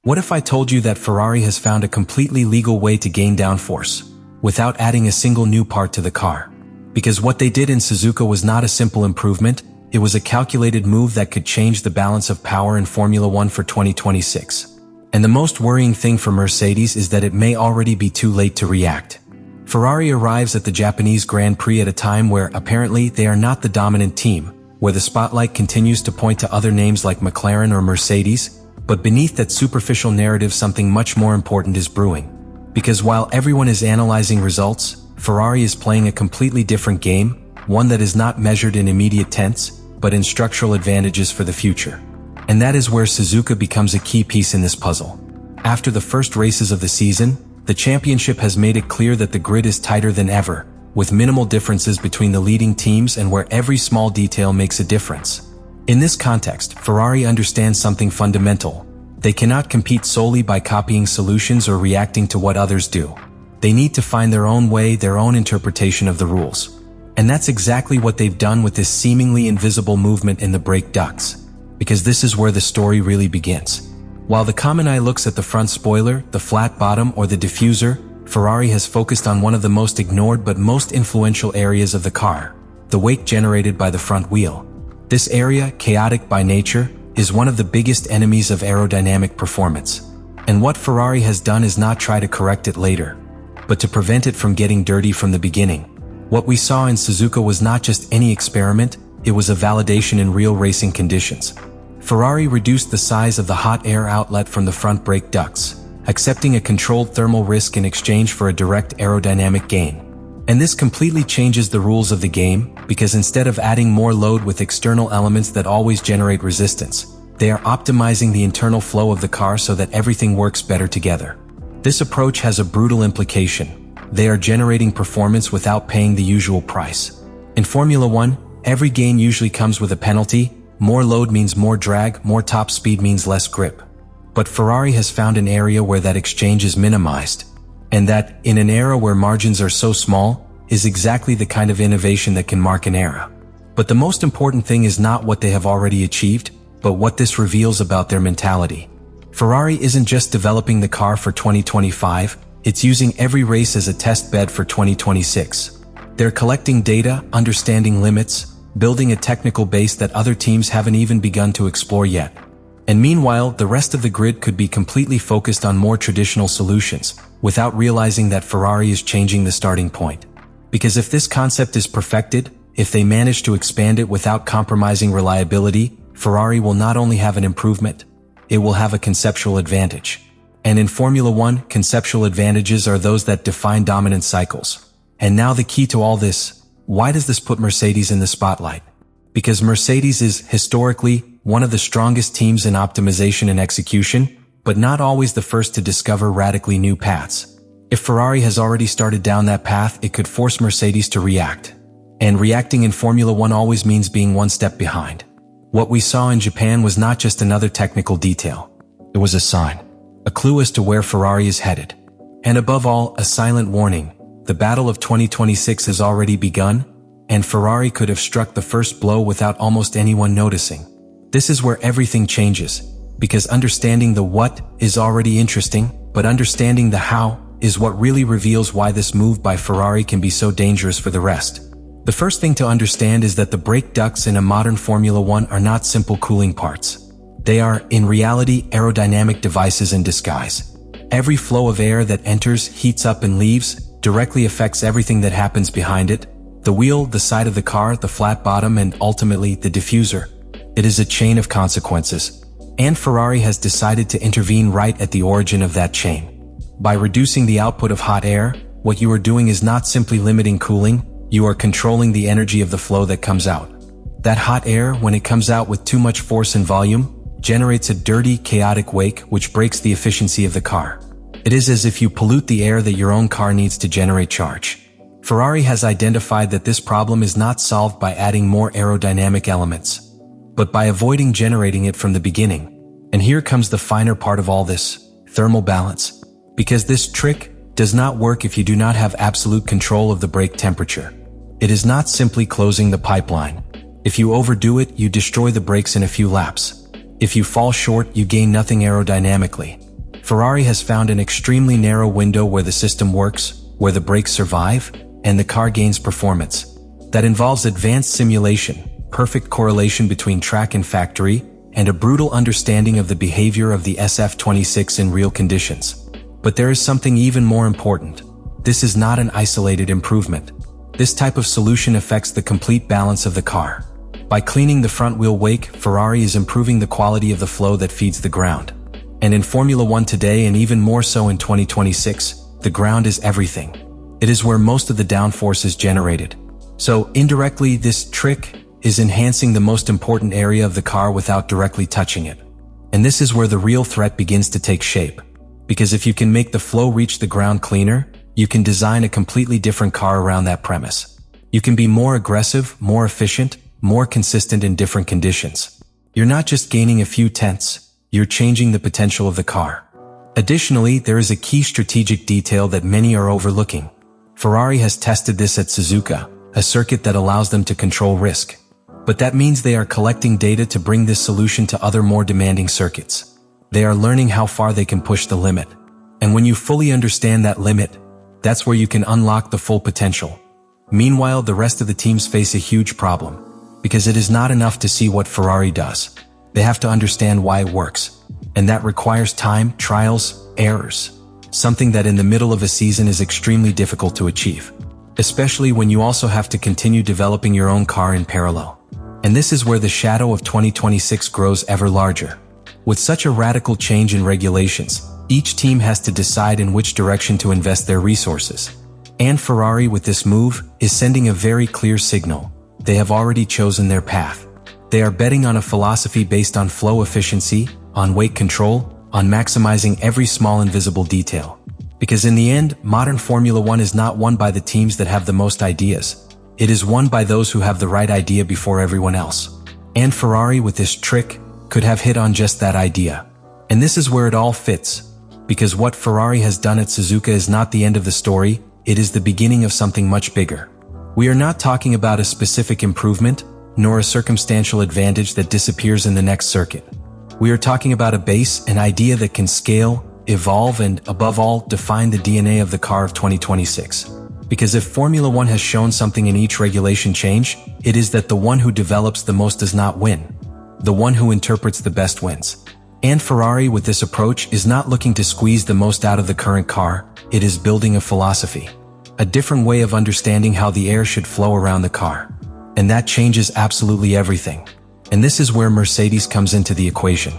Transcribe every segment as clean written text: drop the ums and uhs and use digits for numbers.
What if I told you that Ferrari has found a completely legal way to gain downforce, without adding a single new part to the car? Because what they did in Suzuka was not a simple improvement, it was a calculated move that could change the balance of power in Formula One for 2026. And the most worrying thing for Mercedes is that it may already be too late to react. Ferrari arrives at the Japanese Grand Prix at a time where, apparently, they are not the dominant team, where the spotlight continues to point to other names like McLaren or Mercedes, but beneath that superficial narrative something much more important is brewing. Because while everyone is analyzing results, Ferrari is playing a completely different game, one that is not measured in immediate tense, but in structural advantages for the future. And that is where Suzuka becomes a key piece in this puzzle. After the first races of the season, the championship has made it clear that the grid is tighter than ever, with minimal differences between the leading teams and where every small detail makes a difference. In this context, Ferrari understands something fundamental. They cannot compete solely by copying solutions or reacting to what others do. They need to find their own way, their own interpretation of the rules. And that's exactly what they've done with this seemingly invisible movement in the brake ducts. Because this is where the story really begins. While the common eye looks at the front spoiler, the flat bottom, or the diffuser, Ferrari has focused on one of the most ignored but most influential areas of the car, the wake generated by the front wheel. This area, chaotic by nature, is one of the biggest enemies of aerodynamic performance. And what Ferrari has done is not try to correct it later, but to prevent it from getting dirty from the beginning. What we saw in Suzuka was not just any experiment, it was a validation in real racing conditions. Ferrari reduced the size of the hot air outlet from the front brake ducts, accepting a controlled thermal risk in exchange for a direct aerodynamic gain. And this completely changes the rules of the game, because instead of adding more load with external elements that always generate resistance, they are optimizing the internal flow of the car so that everything works better together. This approach has a brutal implication. They are generating performance without paying the usual price. In Formula One, every gain usually comes with a penalty. More load means more drag, more top speed means less grip. But Ferrari has found an area where that exchange is minimized. And that, in an era where margins are so small, is exactly the kind of innovation that can mark an era. But the most important thing is not what they have already achieved, but what this reveals about their mentality. Ferrari isn't just developing the car for 2025, it's using every race as a test bed for 2026. They're collecting data, understanding limits, building a technical base that other teams haven't even begun to explore yet. And meanwhile, the rest of the grid could be completely focused on more traditional solutions, without realizing that Ferrari is changing the starting point. Because if this concept is perfected, if they manage to expand it without compromising reliability, Ferrari will not only have an improvement, it will have a conceptual advantage. And in Formula One, conceptual advantages are those that define dominant cycles. And now the key to all this, why does this put Mercedes in the spotlight? Because Mercedes is, historically, one of the strongest teams in optimization and execution, but not always the first to discover radically new paths. If Ferrari has already started down that path, it could force Mercedes to react. And reacting in Formula One always means being one step behind. What we saw in Japan was not just another technical detail. It was a sign, a clue as to where Ferrari is headed. And above all, a silent warning. The battle of 2026 has already begun, and Ferrari could have struck the first blow without almost anyone noticing. This is where everything changes, because understanding the what is already interesting, but understanding the how is what really reveals why this move by Ferrari can be so dangerous for the rest. The first thing to understand is that the brake ducts in a modern Formula One are not simple cooling parts. They are, in reality, aerodynamic devices in disguise. Every flow of air that enters, heats up and leaves, directly affects everything that happens behind it: the wheel, the side of the car, the flat bottom, and ultimately the diffuser. It is a chain of consequences. And Ferrari has decided to intervene right at the origin of that chain. By reducing the output of hot air, what you are doing is not simply limiting cooling, you are controlling the energy of the flow that comes out. That hot air, when it comes out with too much force and volume, generates a dirty, chaotic wake which breaks the efficiency of the car. It is as if you pollute the air that your own car needs to generate charge. Ferrari has identified that this problem is not solved by adding more aerodynamic elements, but by avoiding generating it from the beginning. And here comes the finer part of all this: thermal balance. Because this trick does not work if you do not have absolute control of the brake temperature. It is not simply closing the pipeline. If you overdo it, you destroy the brakes in a few laps. If you fall short, you gain nothing aerodynamically. Ferrari has found an extremely narrow window where the system works, where the brakes survive, and the car gains performance. That involves advanced simulation, perfect correlation between track and factory, and a brutal understanding of the behavior of the SF26 in real conditions. But there is something even more important. This is not an isolated improvement. This type of solution affects the complete balance of the car. By cleaning the front wheel wake, Ferrari is improving the quality of the flow that feeds the ground. And in Formula 1 today, and even more so in 2026, the ground is everything. It is where most of the downforce is generated. So, indirectly, this trick is enhancing the most important area of the car without directly touching it. And this is where the real threat begins to take shape. Because if you can make the flow reach the ground cleaner, you can design a completely different car around that premise. You can be more aggressive, more efficient, more consistent in different conditions. You're not just gaining a few tenths, you're changing the potential of the car. Additionally, there is a key strategic detail that many are overlooking. Ferrari has tested this at Suzuka, a circuit that allows them to control risk. But that means they are collecting data to bring this solution to other more demanding circuits. They are learning how far they can push the limit. And when you fully understand that limit, that's where you can unlock the full potential. Meanwhile, the rest of the teams face a huge problem, because it is not enough to see what Ferrari does. They have to understand why it works. And that requires time, trials, errors. Something that in the middle of a season is extremely difficult to achieve. Especially when you also have to continue developing your own car in parallel. And this is where the shadow of 2026 grows ever larger. With such a radical change in regulations, each team has to decide in which direction to invest their resources. And Ferrari, with this move, is sending a very clear signal. They have already chosen their path. They are betting on a philosophy based on flow efficiency, on weight control, on maximizing every small invisible detail. Because in the end, modern Formula 1 is not won by the teams that have the most ideas. It is won by those who have the right idea before everyone else. And Ferrari, with this trick, could have hit on just that idea. And this is where it all fits. Because what Ferrari has done at Suzuka is not the end of the story, it is the beginning of something much bigger. We are not talking about a specific improvement, nor a circumstantial advantage that disappears in the next circuit. We are talking about a base, an idea that can scale, evolve, and, above all, define the DNA of the car of 2026. Because if Formula 1 has shown something in each regulation change, it is that the one who develops the most does not win. The one who interprets the best wins. And Ferrari, with this approach, is not looking to squeeze the most out of the current car, it is building a philosophy. A different way of understanding how the air should flow around the car. And that changes absolutely everything. And this is where Mercedes comes into the equation.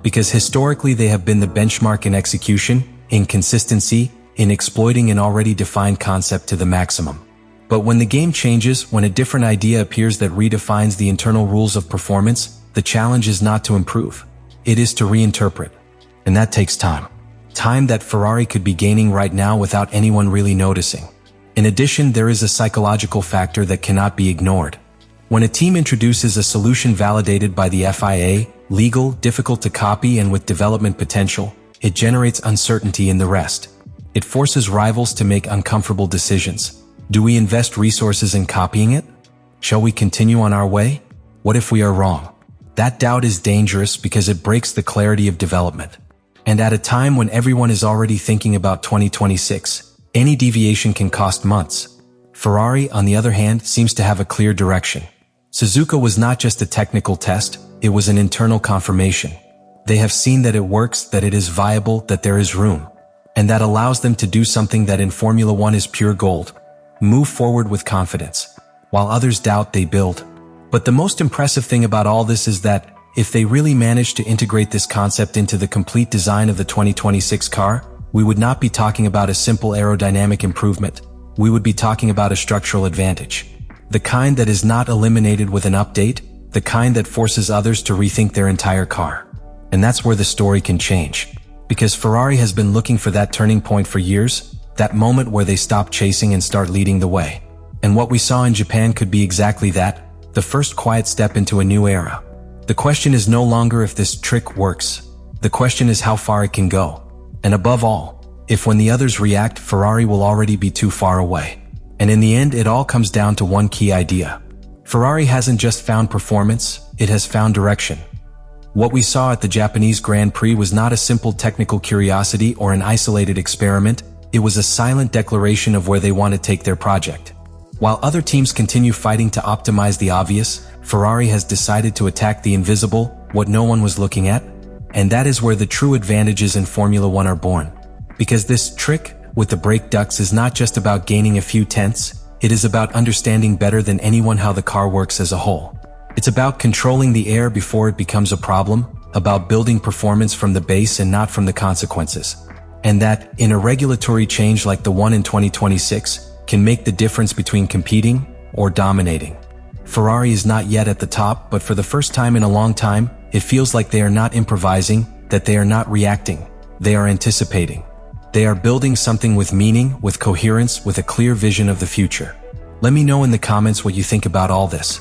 Because historically they have been the benchmark in execution, in consistency, in exploiting an already defined concept to the maximum. But when the game changes, when a different idea appears that redefines the internal rules of performance, the challenge is not to improve. It is to reinterpret. And that takes time. Time that Ferrari could be gaining right now without anyone really noticing. In addition, there is a psychological factor that cannot be ignored. When a team introduces a solution validated by the FIA, legal, difficult to copy, and with development potential, it generates uncertainty in the rest. It forces rivals to make uncomfortable decisions. Do we invest resources in copying it? Shall we continue on our way? What if we are wrong? That doubt is dangerous because it breaks the clarity of development. And at a time when everyone is already thinking about 2026, any deviation can cost months. Ferrari, on the other hand, seems to have a clear direction. Suzuka was not just a technical test, it was an internal confirmation. They have seen that it works, that it is viable, that there is room. And that allows them to do something that in Formula 1 is pure gold. Move forward with confidence. While others doubt, they build. But the most impressive thing about all this is that, if they really managed to integrate this concept into the complete design of the 2026 car, we would not be talking about a simple aerodynamic improvement. We would be talking about a structural advantage. The kind that is not eliminated with an update, the kind that forces others to rethink their entire car. And that's where the story can change. Because Ferrari has been looking for that turning point for years, that moment where they stop chasing and start leading the way. And what we saw in Japan could be exactly that, the first quiet step into a new era. The question is no longer if this trick works. The question is how far it can go. And above all, if when the others react, Ferrari will already be too far away. And in the end, it all comes down to one key idea. Ferrari hasn't just found performance, it has found direction. What we saw at the Japanese Grand Prix was not a simple technical curiosity or an isolated experiment, it was a silent declaration of where they want to take their project. While other teams continue fighting to optimize the obvious, Ferrari has decided to attack the invisible, what no one was looking at, and that is where the true advantages in Formula One are born. Because this trick with the brake ducts is not just about gaining a few tenths, it is about understanding better than anyone how the car works as a whole. It's about controlling the air before it becomes a problem, about building performance from the base and not from the consequences. And that, in a regulatory change like the one in 2026, can make the difference between competing or dominating. Ferrari is not yet at the top, but for the first time in a long time, it feels like they are not improvising, that they are not reacting, they are anticipating. They are building something with meaning, with coherence, with a clear vision of the future. Let me know in the comments what you think about all this.